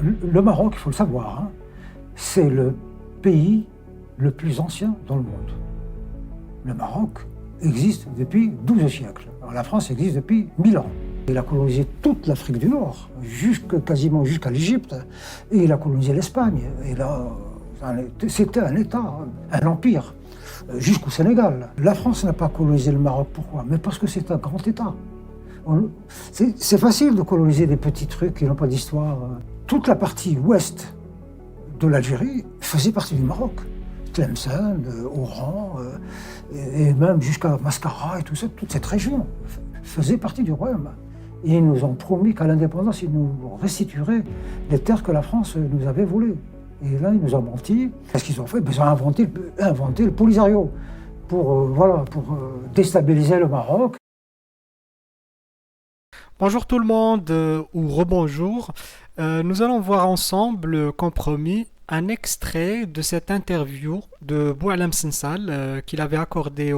Le Maroc, il faut le savoir, hein, c'est le pays le plus ancien dans le monde. Le Maroc existe depuis 12 siècles. Alors, la France existe depuis 1000 ans. Il a colonisé toute l'Afrique du Nord, quasiment jusqu'à l'Égypte, et il a colonisé l'Espagne. Et là, c'était un État, un empire, jusqu'au Sénégal. La France n'a pas colonisé le Maroc, pourquoi? Mais parce que c'est un grand État. C'est facile de coloniser des petits trucs qui n'ont pas d'histoire. Toute la partie ouest de l'Algérie faisait partie du Maroc. Tlemcen, Oran, et même jusqu'à Mascara et tout ça, toute cette région faisait partie du royaume. Et ils nous ont promis qu'à l'indépendance, ils nous restitueraient les terres que la France nous avait volées. Et là, ils nous ont menti. Qu'est-ce qu'ils ont fait? Ils ont inventé le Polisario pour déstabiliser le Maroc. Bonjour tout le monde, ou rebonjour. Nous allons voir ensemble, comme promis, un extrait de cette interview de Boualem Sensal qu'il avait accordé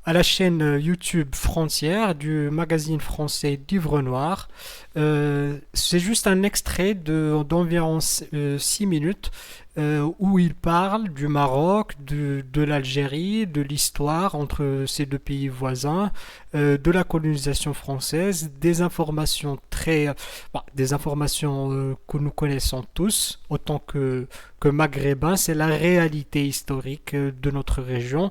à la chaîne YouTube Frontières du magazine français Livre Noir. C'est juste un extrait d'environ 6 minutes où il parle du Maroc, de l'Algérie, de l'histoire entre ces deux pays voisins, de la colonisation française, des informations des informations que nous connaissons tous, autant que maghrébins, c'est la réalité historique de notre région.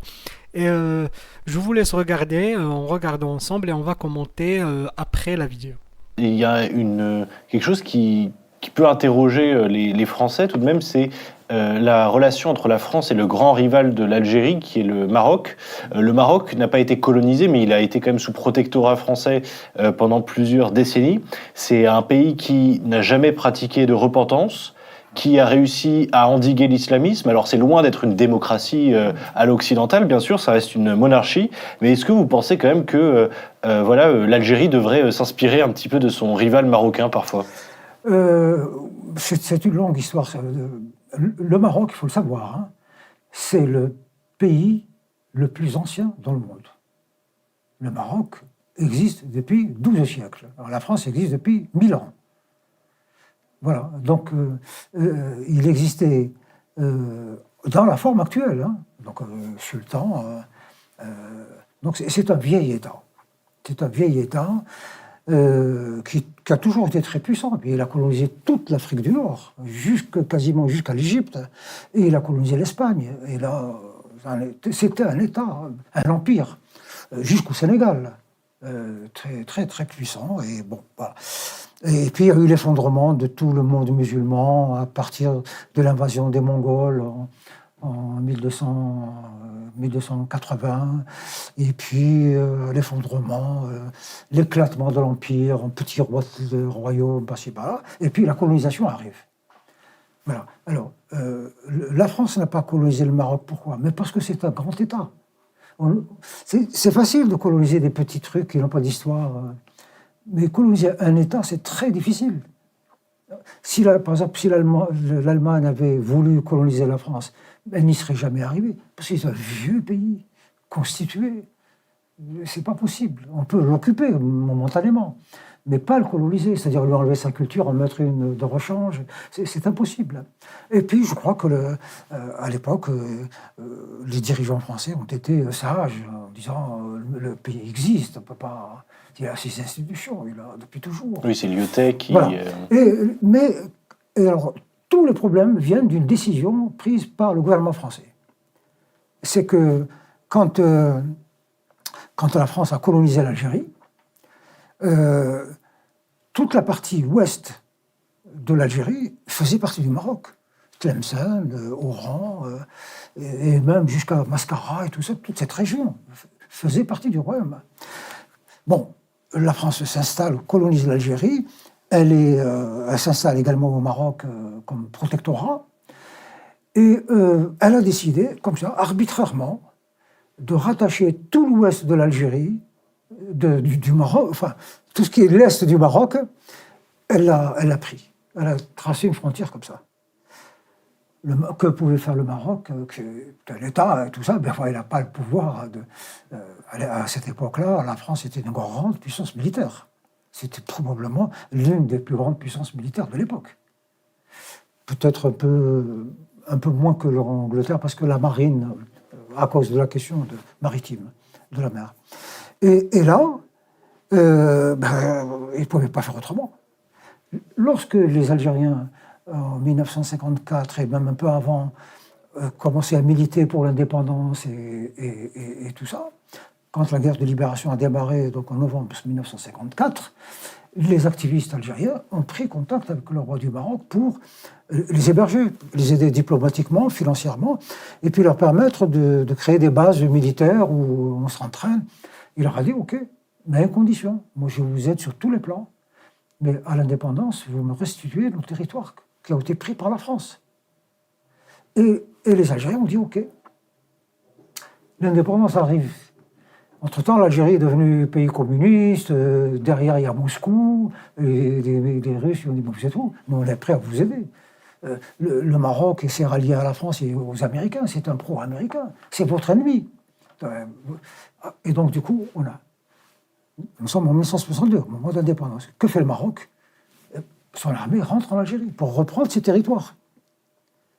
Et je vous laisse regarder, on regarde ensemble et on va commenter après la vidéo. Il y a quelque chose qui peut interroger les Français tout de même, c'est la relation entre la France et le grand rival de l'Algérie, qui est le Maroc. Le Maroc n'a pas été colonisé, mais il a été quand même sous protectorat français pendant plusieurs décennies. C'est un pays qui n'a jamais pratiqué de repentance, qui a réussi à endiguer l'islamisme. Alors c'est loin d'être une démocratie à l'occidentale, bien sûr, ça reste une monarchie, mais est-ce que vous pensez quand même que l'Algérie devrait s'inspirer un petit peu de son rival marocain parfois? C'est une longue histoire. Le Maroc, il faut le savoir, hein, c'est le pays le plus ancien dans le monde. Le Maroc existe depuis 12 siècles. Alors, la France existe depuis 1000 ans. Voilà, donc il existait dans la forme actuelle, hein, donc sultan. Donc c'est un vieil État. C'est un vieil État qui a toujours été très puissant. Puis il a colonisé toute l'Afrique du Nord, quasiment jusqu'à l'Égypte, et il a colonisé l'Espagne. Et là, c'était un État, un empire, jusqu'au Sénégal, très très très puissant. Et bon, voilà. Et puis il y a eu l'effondrement de tout le monde musulman à partir de l'invasion des Mongols en 1280, et puis l'effondrement, l'éclatement de l'Empire en petits royaumes par-ci par-là, et puis la colonisation arrive. Voilà. Alors, la France n'a pas colonisé le Maroc, pourquoi? Mais parce que c'est un grand État. C'est facile de coloniser des petits trucs qui n'ont pas d'histoire. Mais coloniser un État, c'est très difficile. Par exemple, si l'Allemagne avait voulu coloniser la France, elle n'y serait jamais arrivée, parce que c'est un vieux pays, constitué. C'est pas possible. On peut l'occuper momentanément, mais pas le coloniser, c'est-à-dire lui enlever sa culture, en mettre une de rechange. C'est impossible. Et puis, je crois que à l'époque, les dirigeants français ont été sages en disant le pays existe, on peut pas. Il a ses institutions, il a depuis toujours. Oui, c'est Lyotet qui... Voilà. Alors, tous les problèmes viennent d'une décision prise par le gouvernement français. C'est que quand la France a colonisé l'Algérie, toute la partie ouest de l'Algérie faisait partie du Maroc. Tlemcen, Oran, et même jusqu'à Mascara et tout ça, toute cette région faisait partie du royaume. Bon, la France s'installe, colonise l'Algérie, elle s'installe également au Maroc comme protectorat, et elle a décidé, comme ça, arbitrairement, de rattacher tout l'ouest de l'Algérie, du Maroc, enfin, tout ce qui est l'est du Maroc, elle l'a pris. Elle a tracé une frontière comme ça. Que pouvait faire le Maroc, l'État et tout ça, ben, il n'a pas le pouvoir à cette époque-là, la France était une grande puissance militaire. C'était probablement l'une des plus grandes puissances militaires de l'époque. peut-être un peu moins que l'Angleterre, parce que la marine, à cause de la question maritime, de la mer. Et là, ils ne pouvaient pas faire autrement. Lorsque les Algériens, en 1954 et même un peu avant, commençaient à militer pour l'indépendance et tout ça, quand la guerre de libération a démarré, donc en novembre 1954, les activistes algériens ont pris contact avec le roi du Maroc pour les héberger, les aider diplomatiquement, financièrement, et puis leur permettre de créer des bases militaires où on s'entraîne. Il leur a dit, OK, mais à une condition, moi je vous aide sur tous les plans, mais à l'indépendance, vous me restituez nos territoires qui ont été pris par la France. Et les Algériens ont dit, OK, l'indépendance arrive. Entre-temps, l'Algérie est devenue pays communiste, derrière il y a Moscou, et des Russes, ils ont dit, bon, c'est tout, nous on est prêts à vous aider. Le Maroc s'est rallié à la France et aux Américains, c'est un pro-américain, c'est votre ennemi. Et donc du coup, nous sommes en 1962, au moment de l'indépendance. Que fait le Maroc? Son armée rentre en Algérie pour reprendre ses territoires.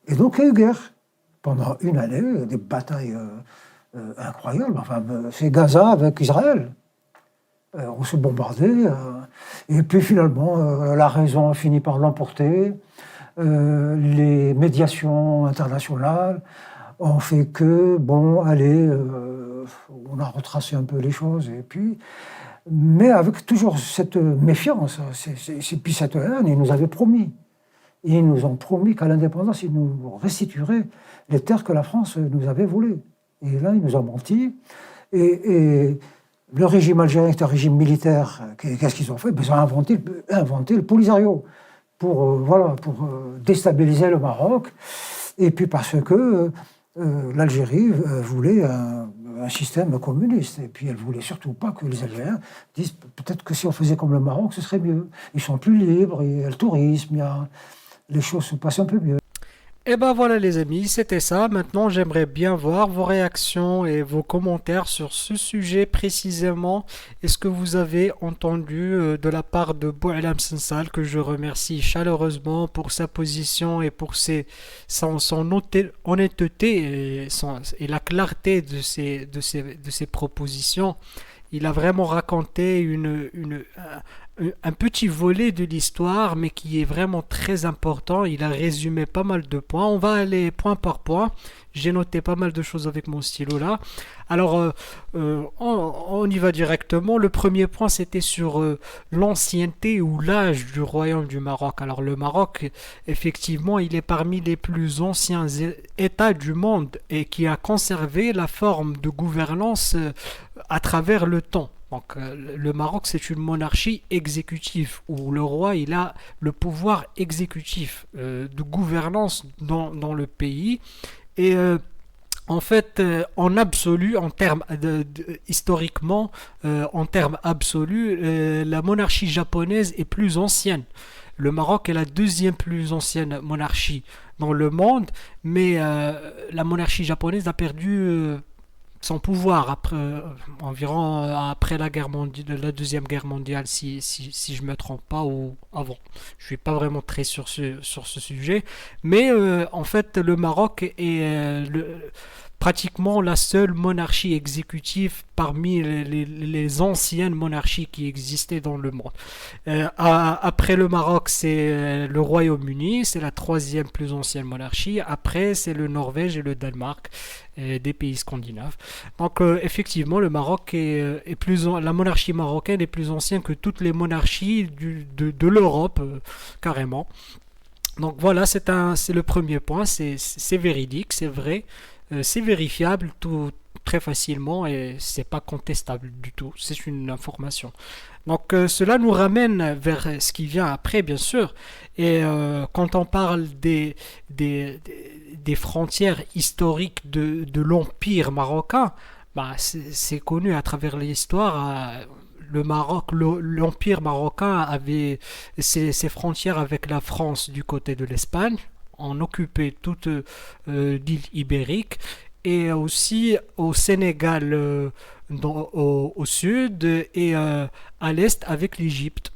Et donc il y a eu guerre. Pendant une année, des batailles incroyables. Enfin, c'est Gaza avec Israël. On se bombardait. Et puis finalement, la raison a fini par l'emporter. Les médiations internationales ont fait que, bon, allez, on a retracé un peu les choses. Et puis, mais avec toujours cette méfiance, et puis cette haine, ils nous avaient promis. Ils nous ont promis qu'à l'indépendance, ils nous restitueraient les terres que la France nous avait volées. Et là, ils nous ont menti. Et le régime algérien est un régime militaire. Qu'est-ce qu'ils ont fait? Ils ont inventé le Polisario pour déstabiliser le Maroc. Et puis parce que l'Algérie voulait un système communiste. Et puis elle ne voulait surtout pas que les Algériens disent peut-être que si on faisait comme le Maroc, ce serait mieux. Ils sont plus libres, il y a le tourisme, les choses se passent un peu mieux. Et ben voilà les amis, c'était ça. Maintenant, j'aimerais bien voir vos réactions et vos commentaires sur ce sujet précisément. Est-ce que vous avez entendu de la part de Boualem Sansal, que je remercie chaleureusement pour sa position et pour son honnêteté et la clarté de ses propositions. Il a vraiment raconté un petit volet de l'histoire, mais qui est vraiment très important. Il a résumé pas mal de points. On va aller point par point. J'ai noté pas mal de choses avec mon stylo là. Alors, on y va directement. Le premier point, c'était sur l'ancienneté ou l'âge du royaume du Maroc. Alors, le Maroc, effectivement, il est parmi les plus anciens États du monde et qui a conservé la forme de gouvernance à travers le temps. Donc, le Maroc, c'est une monarchie exécutive où le roi, il a le pouvoir exécutif de gouvernance dans le pays. Et en fait, en absolu, en termes historiquement, en termes absolus, la monarchie japonaise est plus ancienne. Le Maroc est la deuxième plus ancienne monarchie dans le monde, mais la monarchie japonaise a perdu son pouvoir après la deuxième guerre mondiale, si je me trompe pas, ou avant. Je suis pas vraiment très sur ce sujet, mais en fait le Maroc est pratiquement la seule monarchie exécutive parmi les anciennes monarchies qui existaient dans le monde. Après le Maroc, c'est le Royaume-Uni, c'est la troisième plus ancienne monarchie. Après, c'est le Norvège et le Danemark, des pays scandinaves. Donc, effectivement, le Maroc la monarchie marocaine est plus ancienne que toutes les monarchies de l'Europe, carrément. Donc voilà, c'est le premier point, c'est véridique, c'est vrai. C'est vérifiable très facilement et c'est pas contestable du tout. C'est une information. Donc cela nous ramène vers ce qui vient après, bien sûr. Et quand on parle des frontières historiques de l'Empire marocain, c'est connu à travers l'histoire. Le Maroc, l'Empire marocain avait ses frontières avec la France du côté de l'Espagne. On occupait toute l'île ibérique et aussi au Sénégal au sud et à l'est avec l'Égypte.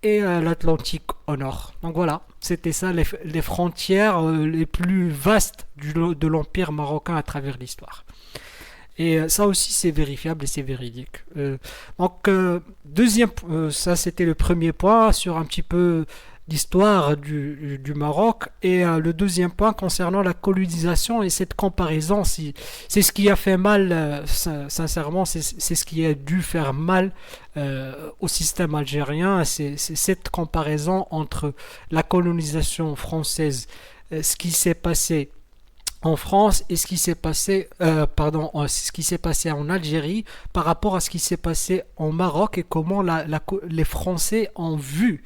et l'Atlantique au nord. Donc voilà, c'était ça les frontières les plus vastes de l'Empire marocain à travers l'histoire. Et ça aussi, c'est vérifiable et c'est véridique. Ça c'était le premier point sur un petit peu l'histoire du Maroc. Et le deuxième point concernant la colonisation et cette comparaison, c'est ce qui a fait mal, sincèrement, c'est ce qui a dû faire mal au système algérien. C'est cette comparaison entre la colonisation française, ce qui s'est passé en France et ce qui s'est passé en Algérie par rapport à ce qui s'est passé en Maroc et comment les Français ont vu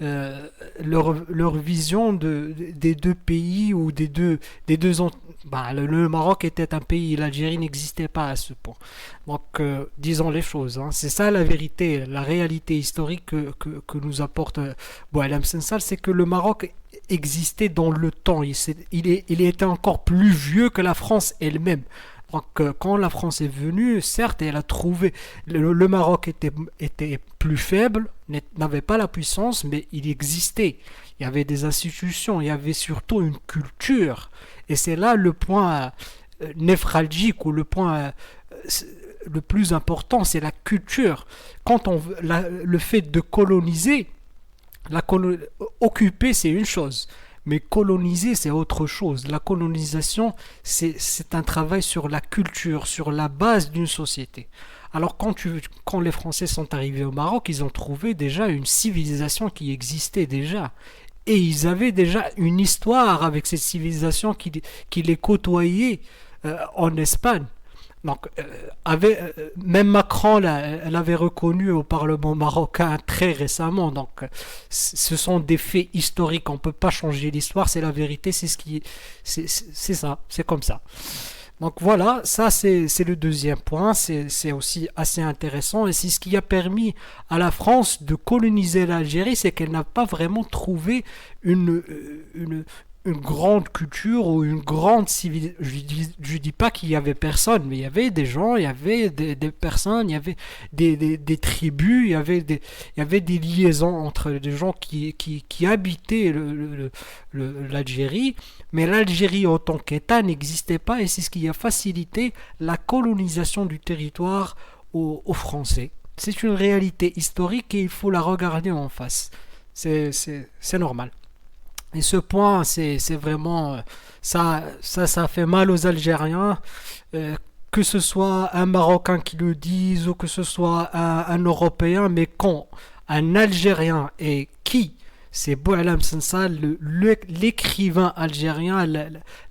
leur vision des deux pays ou le Maroc était un pays, l'Algérie n'existait pas à ce point. Donc disons les choses, hein. C'est ça la vérité, la réalité historique que nous apporte Boualem Sansal, c'est que le Maroc existait dans le temps, il était encore plus vieux que la France elle-même. Donc, quand la France est venue, certes, elle a trouvé le Maroc était plus faible, n'avait pas la puissance, mais il existait. Il y avait des institutions, il y avait surtout une culture. Et c'est là le point névralgique ou le point le plus important, c'est la culture. Le fait de coloniser, occuper, c'est une chose. Mais coloniser, c'est autre chose. La colonisation, c'est un travail sur la culture, sur la base d'une société. Alors quand les Français sont arrivés au Maroc, ils ont trouvé déjà une civilisation qui existait déjà. Et ils avaient déjà une histoire avec cette civilisation qui les côtoyait en Espagne. Donc, même Macron l'avait reconnu au Parlement marocain très récemment. Donc, ce sont des faits historiques. On ne peut pas changer l'histoire, c'est la vérité, c'est ça, c'est comme ça. Donc voilà, ça c'est le deuxième point, c'est aussi assez intéressant et c'est ce qui a permis à la France de coloniser l'Algérie, c'est qu'elle n'a pas vraiment trouvé une grande culture ou une grande civilisation. Je dis pas qu'il y avait personne, mais il y avait des gens, il y avait des personnes, il y avait des tribus, il y avait des liaisons entre des gens qui habitaient l'Algérie, mais l'Algérie en tant qu'État n'existait pas et c'est ce qui a facilité la colonisation du territoire aux Français. C'est une réalité historique et il faut la regarder en face. C'est normal. Et ce point, c'est vraiment ça fait mal aux Algériens, que ce soit un Marocain qui le dise ou que ce soit un Européen, mais quand un Algérien et qui c'est Boualem Sansal, l'écrivain algérien,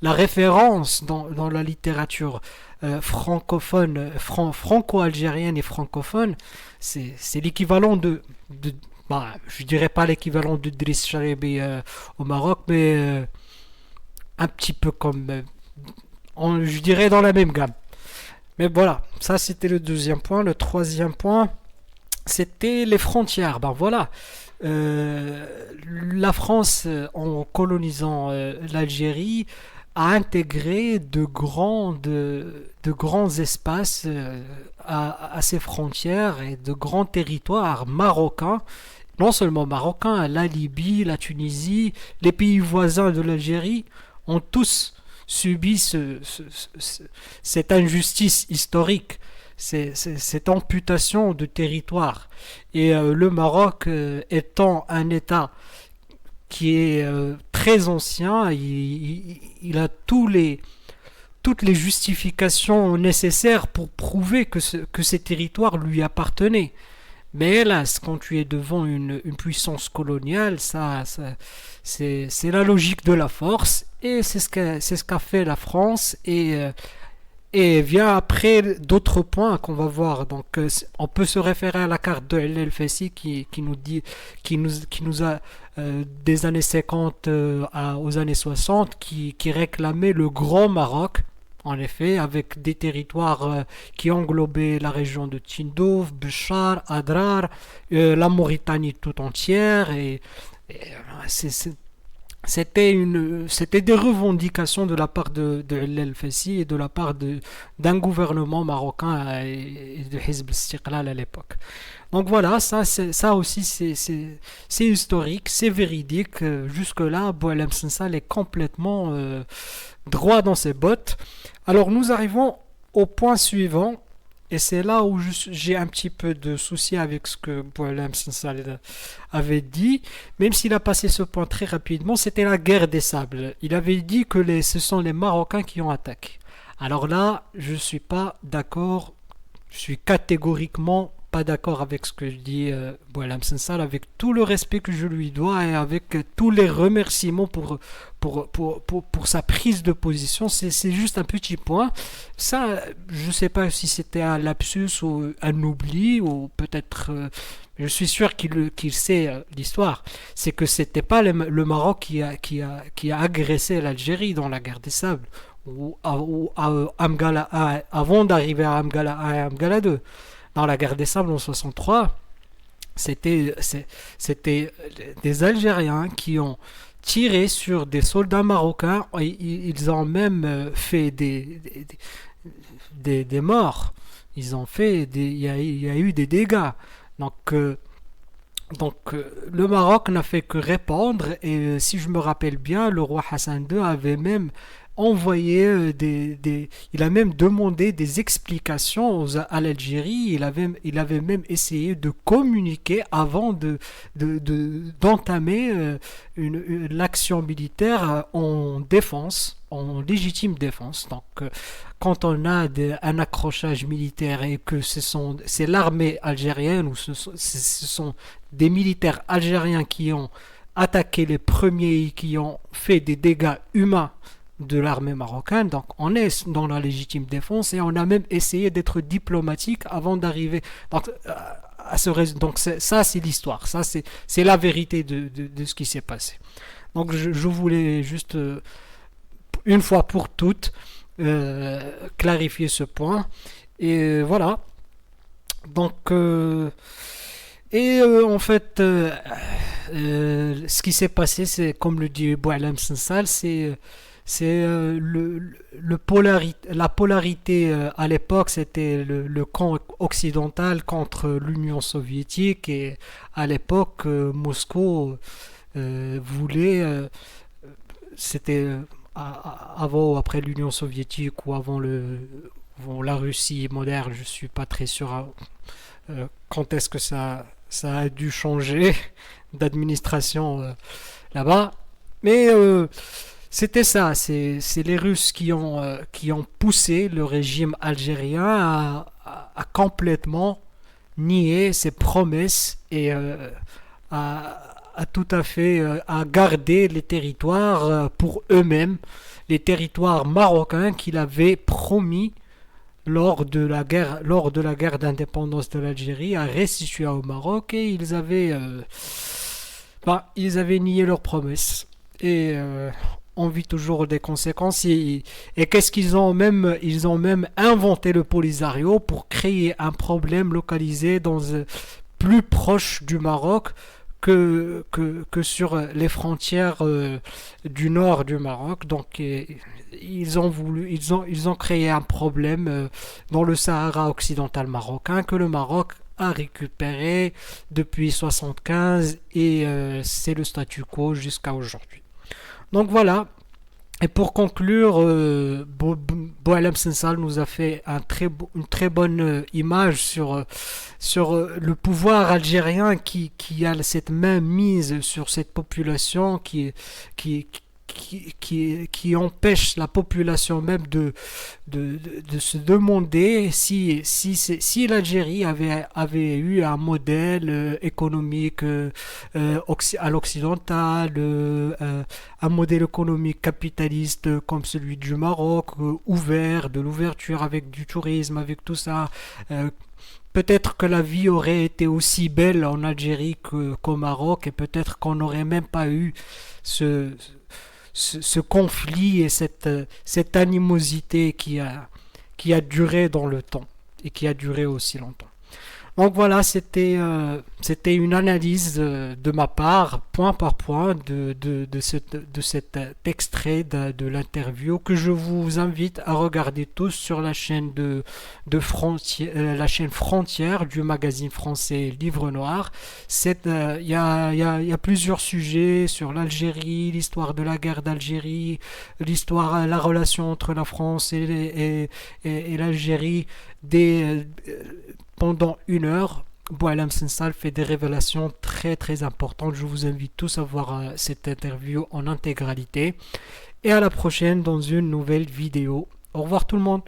la référence dans la littérature francophone, franco-algérienne et francophone, c'est l'équivalent je dirais pas l'équivalent de Driss Charibi au Maroc, mais un petit peu comme, je dirais dans la même gamme. Mais voilà, ça c'était le deuxième point. Le troisième point, c'était les frontières. Ben voilà, la France, en colonisant l'Algérie, a intégré de grands espaces à ses frontières et de grands territoires marocains, non seulement marocains, la Libye, la Tunisie, les pays voisins de l'Algérie ont tous subi cette injustice historique, cette amputation de territoire. Et le Maroc étant un État qui est très ancien, il a toutes les justifications nécessaires pour prouver que ces territoires lui appartenaient. Mais hélas, quand tu es devant une puissance coloniale, c'est la logique de la force, et c'est ce qu'a fait la France, et vient après d'autres points qu'on va voir. Donc, on peut se référer à la carte de El Fessi qui nous a des années 50 aux années 60 qui réclamait le Grand Maroc. En effet, avec des territoires qui englobaient la région de Tindouf, Béchar, Adrar, la Mauritanie tout entière, et c'était des revendications de la part de El Fassi et de la part d'un gouvernement marocain et de Hizb al-Istiqlal à l'époque. Donc voilà, ça aussi c'est historique, c'est véridique. Jusque-là, Boualem Sansal est complètement droit dans ses bottes. Alors nous arrivons au point suivant, et c'est là où j'ai un petit peu de souci avec ce que Boualem Sansal avait dit, même s'il a passé ce point très rapidement, c'était la guerre des sables. Il avait dit que ce sont les Marocains qui ont attaqué. Alors là, je ne suis pas d'accord, je suis catégoriquement pas d'accord avec ce que dit Boualem Sansal, avec tout le respect que je lui dois et avec tous les remerciements pour sa prise de position. C'est juste un petit point. Ça, je ne sais pas si c'était un lapsus ou un oubli, ou peut-être... je suis sûr qu'il sait l'histoire. C'est que c'était pas le Maroc qui a agressé l'Algérie dans la guerre des Sables, ou à Amgala 1, avant d'arriver à Amgala 1 et Amgala 2. Dans la guerre des Sables en 63, c'était des Algériens qui ont tiré sur des soldats marocains. Ils ont même fait des morts. Il y a eu des dégâts. Donc, le Maroc n'a fait que répondre, et si je me rappelle bien, le roi Hassan II avait même envoyé il a même demandé des explications à l'Algérie. Il avait même essayé de communiquer avant d'entamer l'action militaire en défense, en légitime défense. Donc, quand on a un accrochage militaire et que c'est l'armée algérienne, ou ce sont des militaires algériens qui ont attaqué les premiers et qui ont fait des dégâts humains de l'armée marocaine, donc on est dans la légitime défense, et on a même essayé d'être diplomatique avant d'arriver à ce résultat. Donc ça c'est l'histoire, ça c'est la vérité de ce qui s'est passé. Donc je voulais juste une fois pour toutes clarifier ce point, et voilà. Donc en fait ce qui s'est passé, c'est comme le dit Boualem Sansal, c'est la polarité à l'époque, c'était le camp occidental contre l'Union soviétique, et à l'époque Moscou voulait, c'était avant ou après l'Union soviétique, ou avant la Russie moderne, je suis pas très sûr quand est-ce que ça a dû changer d'administration là-bas, mais c'était ça, c'est les Russes qui ont poussé le régime algérien à complètement nier ses promesses, et à tout à fait à garder les territoires pour eux-mêmes, les territoires marocains qu'il avait promis lors de la guerre d'indépendance de l'Algérie, à restituer au Maroc, et ils avaient nié leurs promesses. Et on vit toujours des conséquences, et qu'est-ce qu'ils ont même inventé le Polisario pour créer un problème localisé plus proche du Maroc que sur les frontières du nord du Maroc. Donc ils ont créé un problème dans le Sahara occidental marocain, que le Maroc a récupéré depuis 1975, et c'est le statu quo jusqu'à aujourd'hui. Donc voilà. Et pour conclure, Boualem Sansal nous a fait une très bonne image sur le pouvoir algérien qui a cette main mise sur cette population, qui empêche la population même de se demander si l'Algérie avait eu un modèle économique à l'occidental, un modèle économique capitaliste comme celui du Maroc, ouvert, de l'ouverture avec du tourisme, avec tout ça. Peut-être que la vie aurait été aussi belle en Algérie qu'au Maroc, et peut-être qu'on n'aurait même pas eu ce conflit et cette animosité qui a duré dans le temps, et qui a duré aussi longtemps. Donc voilà, c'était une analyse de ma part, point par point, de cet extrait de l'interview que je vous invite à regarder tous sur la chaîne la chaîne Frontière du magazine français Livre Noir. Il y a plusieurs sujets sur l'Algérie, l'histoire de la guerre d'Algérie, la relation entre la France et l'Algérie pendant 1 heure. Boualem Sansal fait des révélations très très importantes. Je vous invite tous à voir cette interview en intégralité. Et à la prochaine dans une nouvelle vidéo. Au revoir tout le monde.